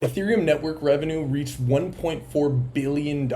Ethereum network revenue reached $1.4 billion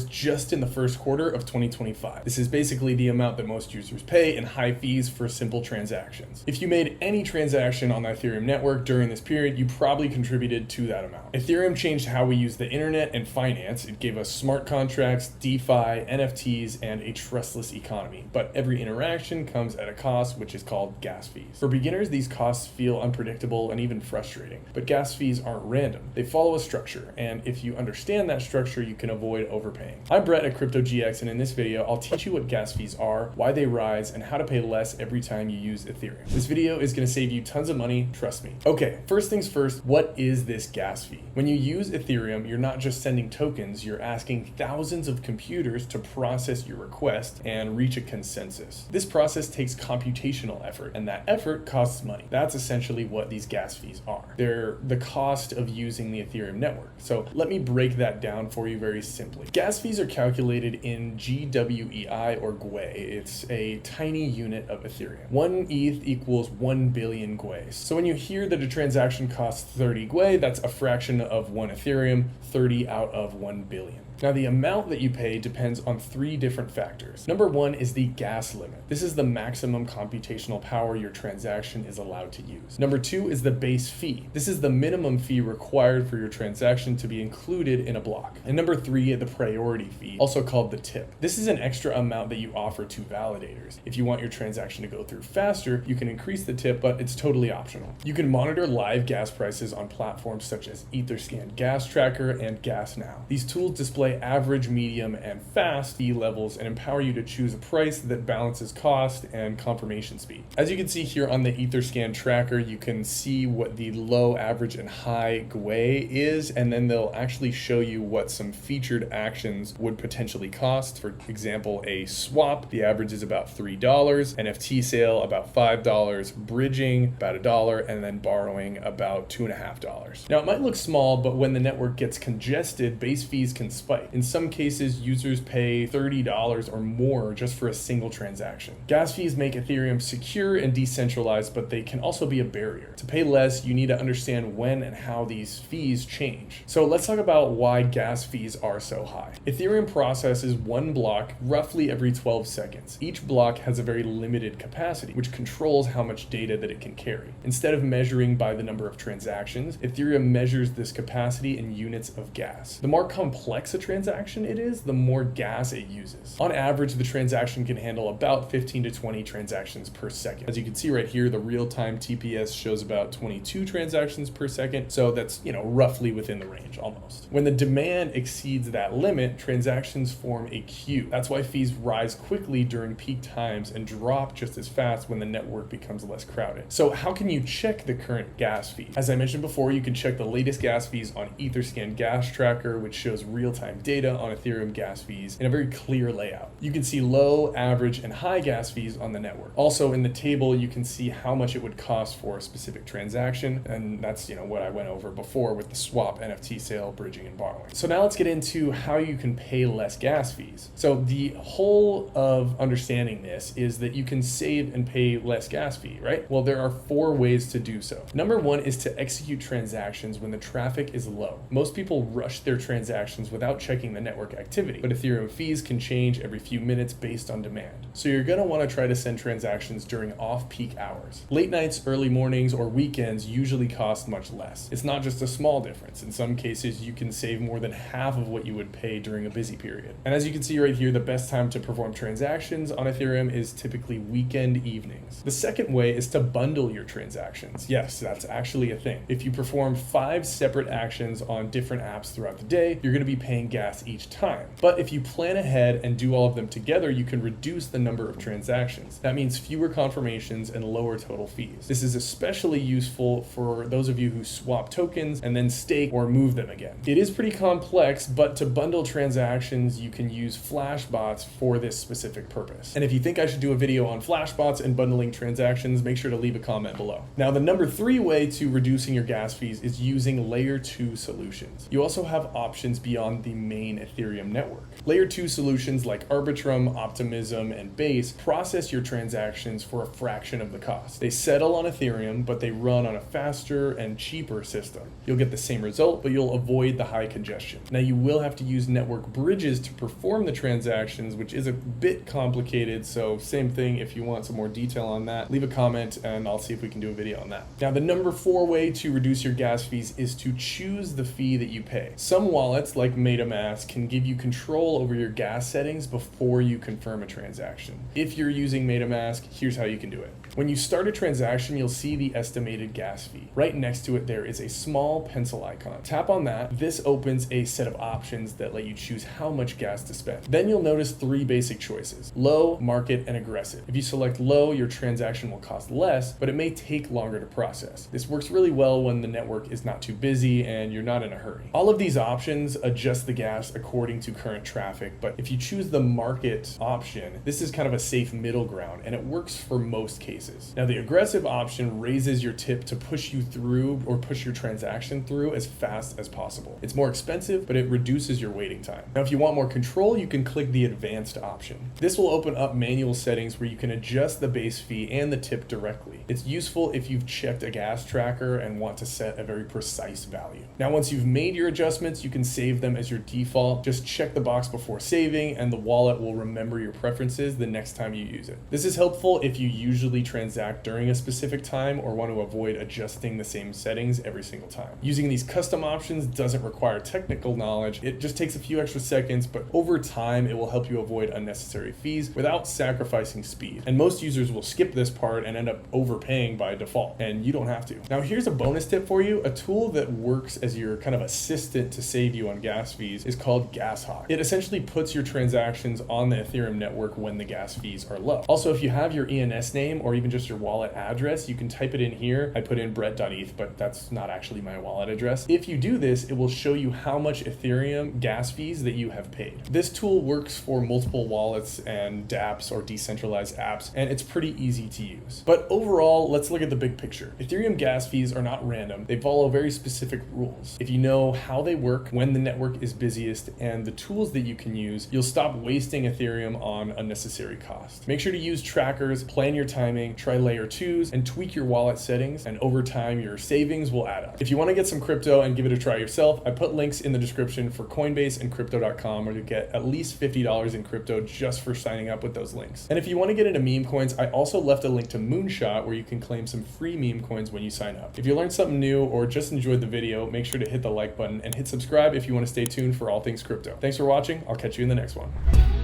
just in the first quarter of 2025. This is basically the amount that most users pay in high fees for simple transactions. If you made any transaction on the Ethereum network during this period, you probably contributed to that amount. Ethereum changed how we use the internet and finance. It gave us smart contracts, DeFi, NFTs, and a trustless economy. But every interaction comes at a cost, which is called gas fees. For beginners, these costs feel unpredictable and even frustrating, but gas fees aren't random. They follow a structure, and if you understand that structure, you can avoid overpaying. I'm Brett at CryptoGX, and in this video, I'll teach you what gas fees are, why they rise, and how to pay less every time you use Ethereum. This video is going to save you tons of money, trust me. Okay, first things first, what is this gas fee? When you use Ethereum, you're not just sending tokens, you're asking thousands of computers to process your request and reach a consensus. This process takes computational effort, and that effort costs money. That's essentially what these gas fees are. They're the cost of using the Ethereum network. So let me break that down for you very simply. Gas fees are calculated in GWEI or Gwei. It's a tiny unit of Ethereum. 1 ETH equals 1 billion Gweis. So when you hear that a transaction costs 30 Gwei, that's a fraction of 1 Ethereum, 30 out of 1 billion. Now, the amount that you pay depends on 3 different factors. Number 1 is the gas limit. This is the maximum computational power your transaction is allowed to use. Number 2 is the base fee. This is the minimum fee required for your transaction to be included in a block. And number 3, the priority fee, also called the tip. This is an extra amount that you offer to validators. If you want your transaction to go through faster, you can increase the tip, but it's totally optional. You can monitor live gas prices on platforms such as Etherscan Gas Tracker and GasNow. These tools display average, medium, and fast fee levels and empower you to choose a price that balances cost and confirmation speed. As you can see here on the Etherscan tracker, you can see what the low, average, and high Gwei is, and then they'll actually show you what some featured actions would potentially cost. For example, a swap, the average is about $3, NFT sale about $5, bridging about $1, and then borrowing about $2.50. Now, it might look small, but when the network gets congested, base fees can spike. In some cases, users pay $30 or more just for a single transaction. Gas fees make Ethereum secure and decentralized, but they can also be a barrier. To pay less, you need to understand when and how these fees change. So let's talk about why gas fees are so high. Ethereum processes 1 block roughly every 12 seconds. Each block has a very limited capacity, which controls how much data that it can carry. Instead of measuring by the number of transactions, Ethereum measures this capacity in units of gas. The more complex a transaction it is, the more gas it uses. On average, the transaction can handle about 15 to 20 transactions per second. As you can see right here, the real-time TPS shows about 22 transactions per second, so that's, roughly within the range almost. When the demand exceeds that limit, transactions form a queue. That's why fees rise quickly during peak times and drop just as fast when the network becomes less crowded. So how can you check the current gas fee? As I mentioned before, you can check the latest gas fees on Etherscan Gas Tracker, which shows real-time data on Ethereum gas fees in a very clear layout. You can see low, average, and high gas fees on the network. Also in the table, you can see how much it would cost for a specific transaction, and that's what I went over before with the swap, NFT sale, bridging, and borrowing. So now let's get into how you can pay less gas fees. So the whole of understanding this is that you can save and pay less gas fee, right? Well, there are 4 ways to do so. Number 1 is to execute transactions when the traffic is low. Most people rush their transactions without checking the network activity, but Ethereum fees can change every few minutes based on demand. So you're going to want to try to send transactions during off-peak hours. Late nights, early mornings, or weekends usually cost much less. It's not just a small difference. In some cases, you can save more than half of what you would pay during a busy period. And as you can see right here, the best time to perform transactions on Ethereum is typically weekend evenings. The second way is to bundle your transactions. Yes, that's actually a thing. If you perform 5 separate actions on different apps throughout the day, you're going to be paying gas each time. But if you plan ahead and do all of them together, you can reduce the number of transactions. That means fewer confirmations and lower total fees. This is especially useful for those of you who swap tokens and then stake or move them again. It is pretty complex, but to bundle transactions, you can use flash bots for this specific purpose. And if you think I should do a video on flash bots and bundling transactions, make sure to leave a comment below. Now, the number 3 way to reducing your gas fees is using layer 2 solutions. You also have options beyond the main Ethereum network. Layer 2 solutions like Arbitrum, Optimism, and Base process your transactions for a fraction of the cost. They settle on Ethereum, but they run on a faster and cheaper system. You'll get the same result, but you'll avoid the high congestion. Now, you will have to use network bridges to perform the transactions, which is a bit complicated, so same thing. If you want some more detail on that, leave a comment and I'll see if we can do a video on that. Now, the number 4 way to reduce your gas fees is to choose the fee that you pay. Some wallets, like MetaMask, can give you control over your gas settings before you confirm a transaction. If you're using MetaMask, here's how you can do it. When you start a transaction, you'll see the estimated gas fee. Right next to it, there is a small pencil icon. Tap on that. This opens a set of options that let you choose how much gas to spend. Then you'll notice 3 basic choices: low, market, and aggressive. If you select low, your transaction will cost less, but it may take longer to process. This works really well when the network is not too busy and you're not in a hurry. All of these options adjust the gas according to current traffic, but if you choose the market option, this is kind of a safe middle ground and it works for most cases. Now, the aggressive option raises your tip to push you through or push your transaction through as fast as possible. It's more expensive, but it reduces your waiting time. Now, if you want more control, you can click the advanced option. This will open up manual settings where you can adjust the base fee and the tip directly. It's useful if you've checked a gas tracker and want to set a very precise value. Now, once you've made your adjustments, you can save them as your default. Just check the box before saving and the wallet will remember your preferences the next time you use it. This is helpful if you usually transact during a specific time or want to avoid adjusting the same settings every single time. Using these custom options doesn't require technical knowledge. It just takes a few extra seconds, but over time, it will help you avoid unnecessary fees without sacrificing speed. And most users will skip this part and end up overpaying by default, and you don't have to. Now, here's a bonus tip for you. A tool that works as your kind of assistant to save you on gas fees is called GasNow. It essentially puts your transactions on the Ethereum network when the gas fees are low. Also, if you have your ENS name or even just your wallet address, you can type it in here. I put in Brett.eth, but that's not actually my wallet address. If you do this, it will show you how much Ethereum gas fees that you have paid. This tool works for multiple wallets and dApps or decentralized apps, and it's pretty easy to use. But overall, let's look at the big picture. Ethereum gas fees are not random. They follow very specific rules. If you know how they work, when the network is busiest, and the tools that you can use, you'll stop wasting Ethereum on unnecessary cost. Make sure to use trackers, plan your timing, try layer 2s, and tweak your wallet settings, and over time, your savings will add up. If you want to get some crypto and give it a try yourself, I put links in the description for Coinbase and Crypto.com, where you get at least $50 in crypto just for signing up with those links. And if you want to get into meme coins, I also left a link to MoonShot where you can claim some free meme coins when you sign up. If you learned something new or just enjoyed the video, make sure to hit the like button and hit subscribe if you want to stay tuned for all things crypto. Thanks for watching. I'll catch you in the next one.